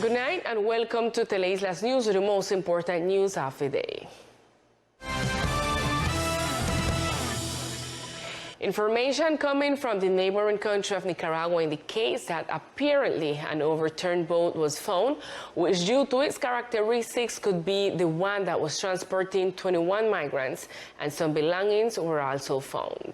Good night and welcome to Teleislas News, the most important news of the day. Information coming from the neighboring country of Nicaragua indicates that apparently an overturned boat was found, which due to its characteristics could be the one that was transporting 21 migrants, and some belongings were also found.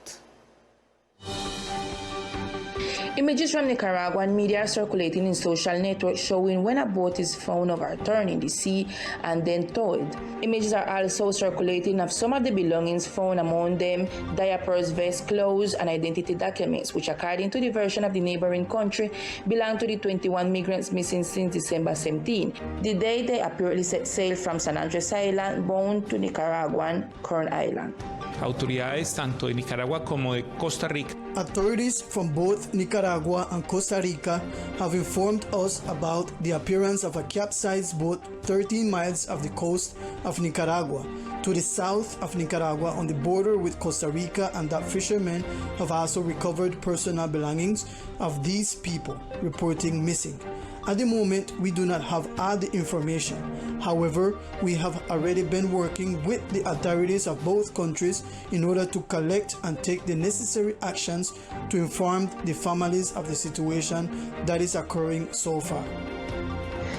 Images from Nicaraguan media are circulating in social networks showing when a boat is found overturned in the sea and then towed. Images are also circulating of some of the belongings found, among them diapers, vests, clothes, and identity documents, which according to the version of the neighboring country belong to the 21 migrants missing since December 17, the day they apparently set sail from San Andres Island bound to Nicaraguan Kern Island. Autoridades tanto de Nicaragua como de Costa Rica. Authorities from both Nicaragua and Costa Rica have informed us about the appearance of a capsized boat 13 miles off the coast of Nicaragua to the south of Nicaragua on the border with Costa Rica, and that fishermen have also recovered personal belongings of these people reporting missing. At the moment, we do not have all the information. However, we have already been working with the authorities of both countries in order to collect and take the necessary actions to inform the families of the situation that is occurring so far.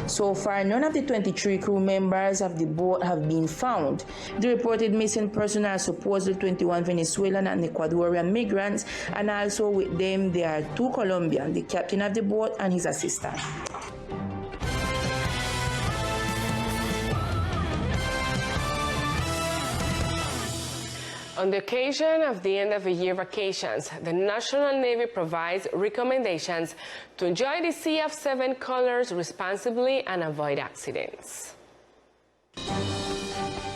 So far, none of the 23 crew members of the boat have been found. The reported missing personnel are supposedly 21 Venezuelan and Ecuadorian migrants, and also with them there are 2 Colombians, the captain of the boat and his assistant. On the occasion of the end of the year vacations, the National Navy provides recommendations to enjoy the Sea of 7 colors responsibly and avoid accidents.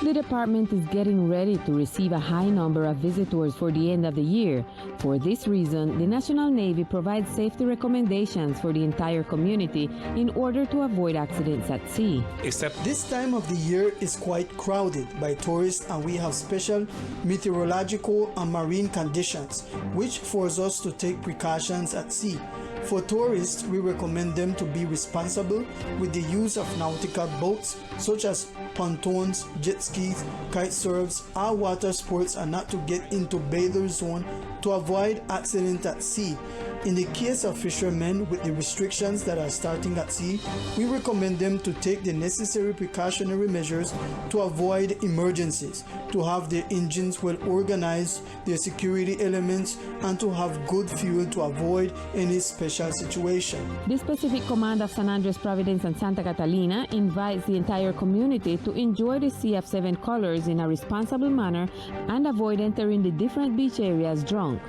The department is getting ready to receive a high number of visitors for the end of the year. For this reason, the National Navy provides safety recommendations for the entire community in order to avoid accidents at sea. This time of the year is quite crowded by tourists, and we have special meteorological and marine conditions which force us to take precautions at sea. For tourists, we recommend them to be responsible with the use of nautical boats such as pontoons, jet skis, kite surfs, all water sports, and not to get into bather zone to avoid accident at sea. In the case of fishermen with the restrictions that are starting at sea, we recommend them to take the necessary precautionary measures to avoid emergencies, to have their engines well organized, their security elements, and to have good fuel to avoid any special situation. The specific command of San Andres, Providence, and Santa Catalina invites the entire community to enjoy the Sea of 7 colors in a responsible manner and avoid entering the different beach areas drunk.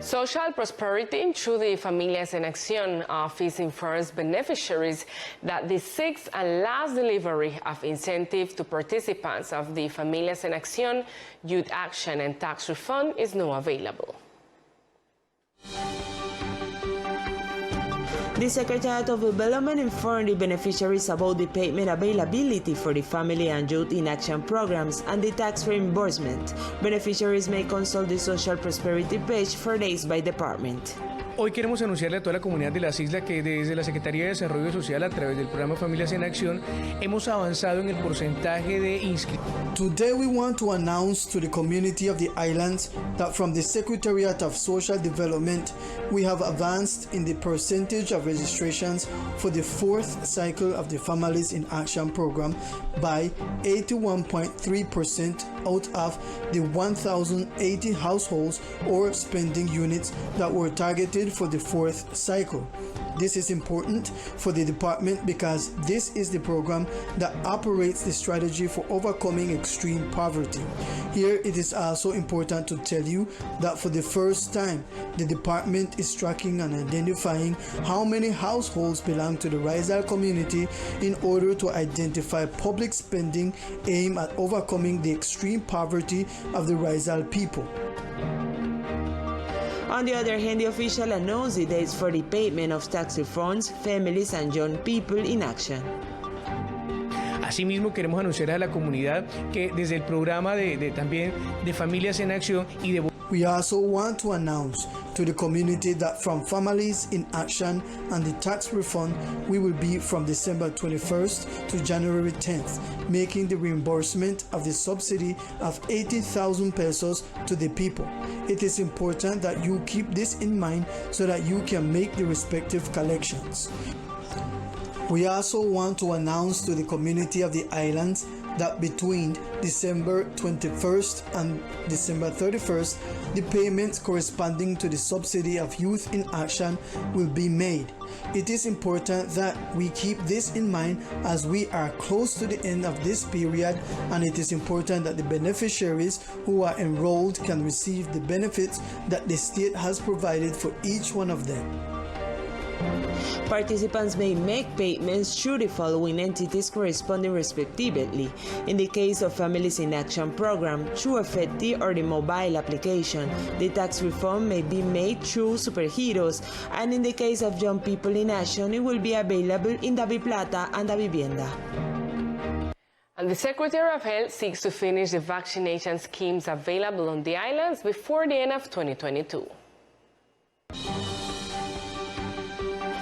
Social Prosperity through the Familias en Acción office informs beneficiaries that the 6th and last delivery of incentive to participants of the Familias en Acción Youth Action and Tax Refund is now available. The Secretariat of Development informed the beneficiaries about the payment availability for the Family and Youth in Action programs and the tax reimbursement. Beneficiaries may consult the Social Prosperity page for days by department. Hoy queremos anunciarle a toda la comunidad de las islas que desde la Secretaría de Desarrollo Social a través del programa Familias en Acción hemos avanzado en el porcentaje de inscripción. Today we want to announce to the community of the islands that from the Secretariat of Social Development we have advanced in the percentage of registrations for the 4th cycle of the Families in Action program by 81.3% out of the 1,080 households or spending units that were targeted for the 4th cycle. This is important for the department because this is the program that operates the strategy for overcoming extreme poverty. Here it is also important to tell you that for the first time, the department is tracking and identifying how many households belong to the Rizal community in order to identify public spending aimed at overcoming the extreme poverty of the Rizal people. On the other hand, the official announced the dates for the payment of tax refunds, families and young people in action. Asimismo, queremos anunciar a la comunidad que desde el programa también de Familias en Acción y de... We also want to announce to to the community that from Families in Action and the tax refund, we will be from December 21st to January 10th, making the reimbursement of the subsidy of 80,000 pesos to the people. It is important that you keep this in mind so that you can make the respective collections. We also want to announce to the community of the islands that between December 21st and December 31st, the payments corresponding to the subsidy of Youth in Action will be made. It is important that we keep this in mind as we are close to the end of this period, and it is important that the beneficiaries who are enrolled can receive the benefits that the state has provided for each one of them. Participants may make payments through the following entities corresponding respectively. In the case of Families in Action program, through a FETI or the mobile application, the tax refund may be made through Superheroes, and in the case of Young People in Action, it will be available in DaviPlata and Davivienda. And the Secretary of Health seeks to finish the vaccination schemes available on the islands before the end of 2022.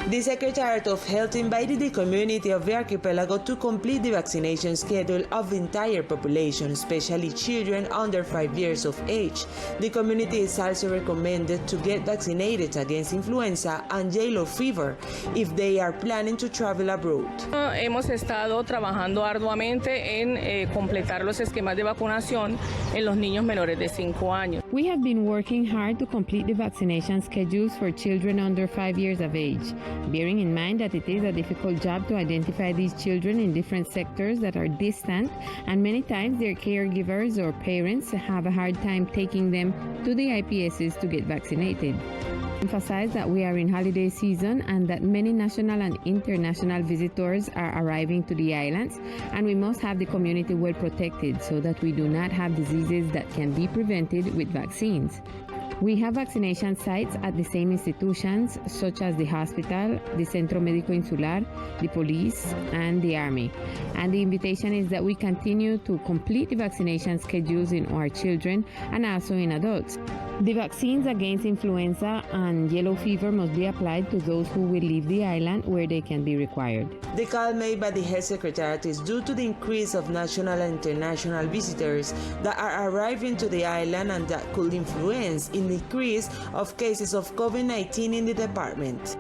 The Secretariat of Health invited the community of the archipelago to complete the vaccination schedule of the entire population, especially children under 5 years of age. The community is also recommended to get vaccinated against influenza and yellow fever if they are planning to travel abroad. Hemos estado trabajando arduamente en completar los esquemas de vacunación en los niños menores de 5 años. We have been working hard to complete the vaccination schedules for children under 5 years of age, bearing in mind that it is a difficult job to identify these children in different sectors that are distant, and many times their caregivers or parents have a hard time taking them to the IPSs to get vaccinated. Emphasize that we are in holiday season and that many national and international visitors are arriving to the islands, and we must have the community well protected so that we do not have diseases that can be prevented with vaccines. We have vaccination sites at the same institutions such as the hospital, the Centro Médico Insular, the police, and the army. And the invitation is that we continue to complete the vaccination schedules in our children and also in adults. The vaccines against influenza and yellow fever must be applied to those who will leave the island where they can be required. The call made by the Health Secretariat is due to the increase of national and international visitors that are arriving to the island and that could influence in the increase of cases of COVID-19 in the department.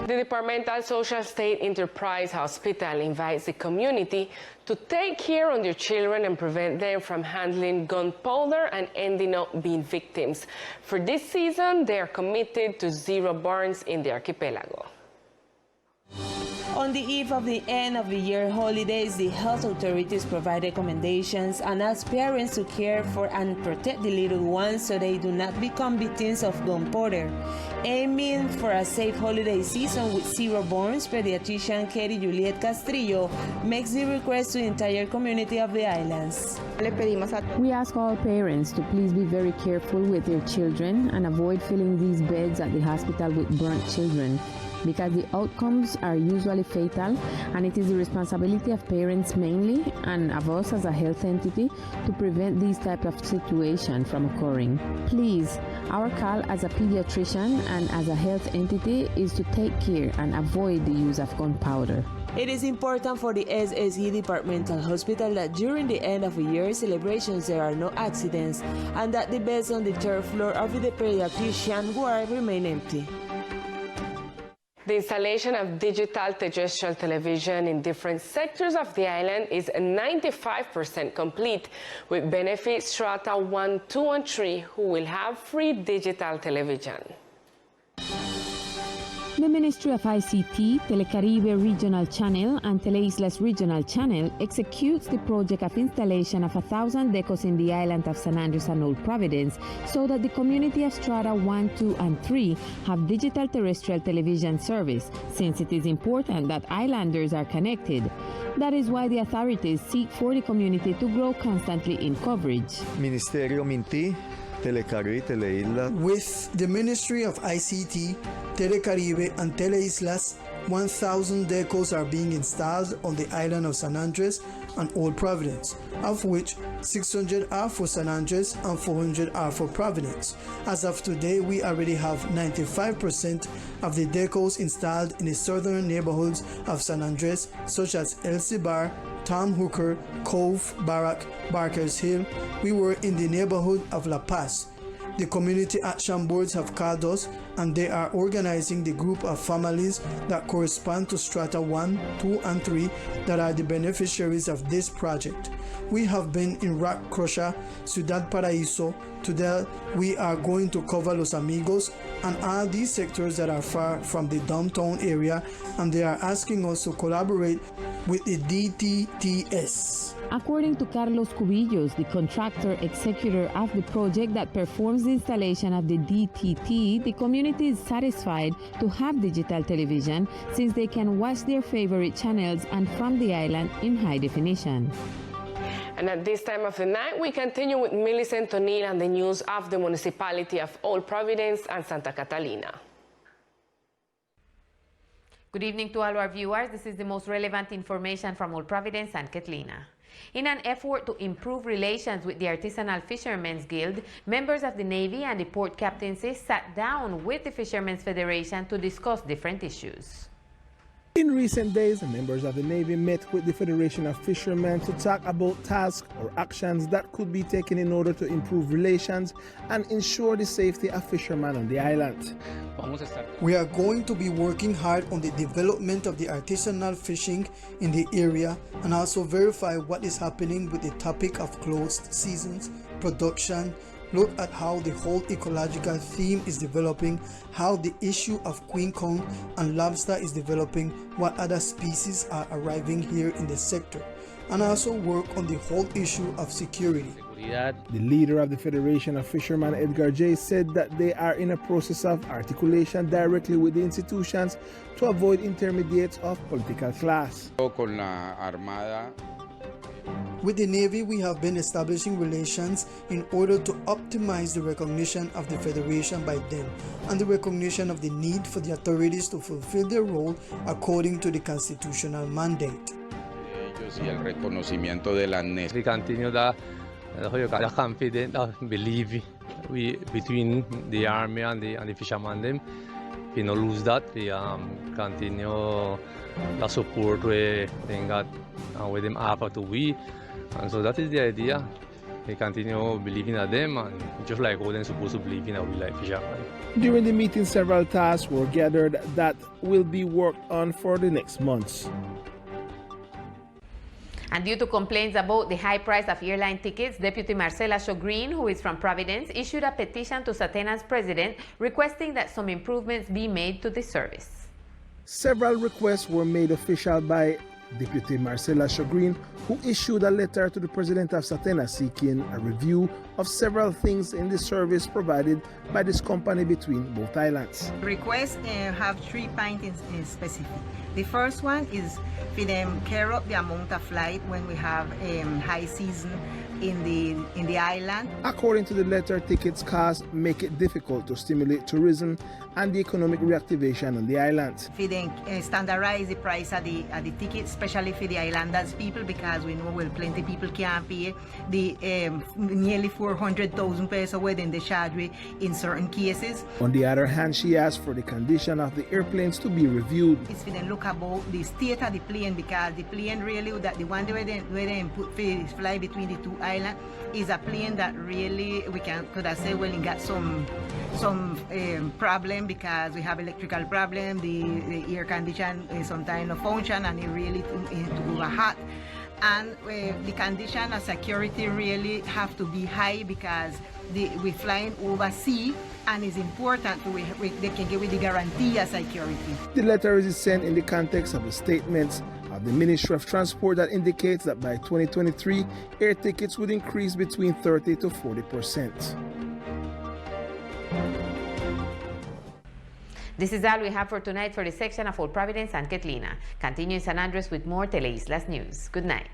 The Departmental Social State Enterprise Hospital invites the community to take care of their children and prevent them from handling gunpowder and ending up being victims. For this season, they are committed to zero burns in the archipelago. On the eve of the end of the year holidays, the health authorities provide recommendations and ask parents to care for and protect the little ones so they do not become victims of gunpowder. Aiming for a safe holiday season with zero burns, pediatrician Katie Juliet Castrillo makes the request to the entire community of the islands. We ask all parents to please be very careful with their children and avoid filling these beds at the hospital with burnt children, because the outcomes are usually fatal, and it is the responsibility of parents mainly and of us as a health entity to prevent these type of situations from occurring. Please, our call as a pediatrician and as a health entity is to take care and avoid the use of gunpowder. It is important for the SSE Departmental Hospital that during the end of the year celebrations there are no accidents and that the beds on the third floor of the pediatrician ward remain empty. The installation of digital terrestrial television in different sectors of the island is 95% complete, with benefit strata 1, 2, and 3 who will have free digital television. The Ministry of ICT, Telecaribe Regional Channel, and Teleislas Regional Channel executes the project of installation of 1,000 decos in the island of San Andres and Old Providence so that the community of Strata 1, 2, and 3 have digital terrestrial television service, since it is important that islanders are connected. That is why the authorities seek for the community to grow constantly in coverage. Ministerio Minty, Telecaribe, Teleislas. With the Ministry of ICT, Telecaribe, and Teleislas, 1,000 decals are being installed on the island of San Andres and Old Providence, of which 600 are for San Andres and 400 are for Providence. As of today, we already have 95% of the decals installed in the southern neighborhoods of San Andres, such as El Cibar, Tom Hooker, Cove, Barak, Barker's Hill. We were in the neighborhood of La Paz. The community action boards have called us, and they are organizing the group of families that correspond to Strata 1, 2, and 3 that are the beneficiaries of this project. We have been in Rock Crusher, Ciudad Paraíso. Today we are going to cover Los Amigos and all these sectors that are far from the downtown area, and they are asking us to collaborate with the DTTS. According to Carlos Cubillos, the contractor executor of the project that performs the installation of the DTT, the community is satisfied to have digital television since they can watch their favorite channels and from the island in high definition. And at this time of the night, we continue with Millicent O'Neill and the news of the municipality of Old Providence and Santa Catalina. Good evening to all our viewers. This is the most relevant information from Old Providence and Catalina. In an effort to improve relations with the Artisanal Fishermen's Guild, members of the Navy and the Port Captaincy sat down with the Fishermen's Federation to discuss different issues. In recent days, members of the Navy met with the Federation of Fishermen to talk about tasks or actions that could be taken in order to improve relations and ensure the safety of fishermen on the island. We are going to be working hard on the development of the artisanal fishing in the area and also verify what is happening with the topic of closed seasons, production, look at how the whole ecological theme is developing, how the issue of queen conch and lobster is developing, what other species are arriving here in the sector, and also work on the whole issue of security. The leader of the Federation of Fishermen, Edgar J., said that they are in a process of articulation directly with the institutions to avoid intermediates of political class. With the Navy, we have been establishing relations in order to optimize the recognition of the Federation by them and the recognition of the need for the authorities to fulfill their role according to the constitutional mandate. We continue the confidence and belief between the Army and the fishermen. We don't lose that. We continue the support we got with them after 2 weeks. And so that is the idea. We continue believing in them, and just like how they're supposed to believe in we like fishermen. During the meeting, several tasks were gathered that will be worked on for the next months. And due to complaints about the high price of airline tickets, Deputy Marcela Shogreen, who is from Providence, issued a petition to Satena's president requesting that some improvements be made to the service. Several requests were made official by Deputy Marcela Shogreen, who issued a letter to the president of Satena seeking a review of several things in the service provided by this company between both islands. Requests have 3 points in specific. The first one is for them carry up the amount of flight when we have high season in the island. According to the letter, tickets costs make it difficult to stimulate tourism and the economic reactivation on the island. For them standardize the price of the tickets, especially for the islanders people, because we know plenty people can't pay the nearly 400,000 pesos within the charge in certain cases. On the other hand, she asked for the condition of the airplanes to be reviewed. It's for them look about the state of the plane, because the plane really, that the one where they put fly between the 2 islands is a plane that really we could have said, well, it got some problem because we have electrical problem, the air condition sometimes no function, and it really to go hot. And the condition of security really have to be high, because we're flying over sea, and it's important they can give the guarantee of security. The letter is sent in the context of the statements of the Ministry of Transport that indicates that by 2023, air tickets would increase between 30 to 40%. This is all we have for tonight for the section of Old Providence and Catalina. Continue in San Andres with more Teleislas news. Good night.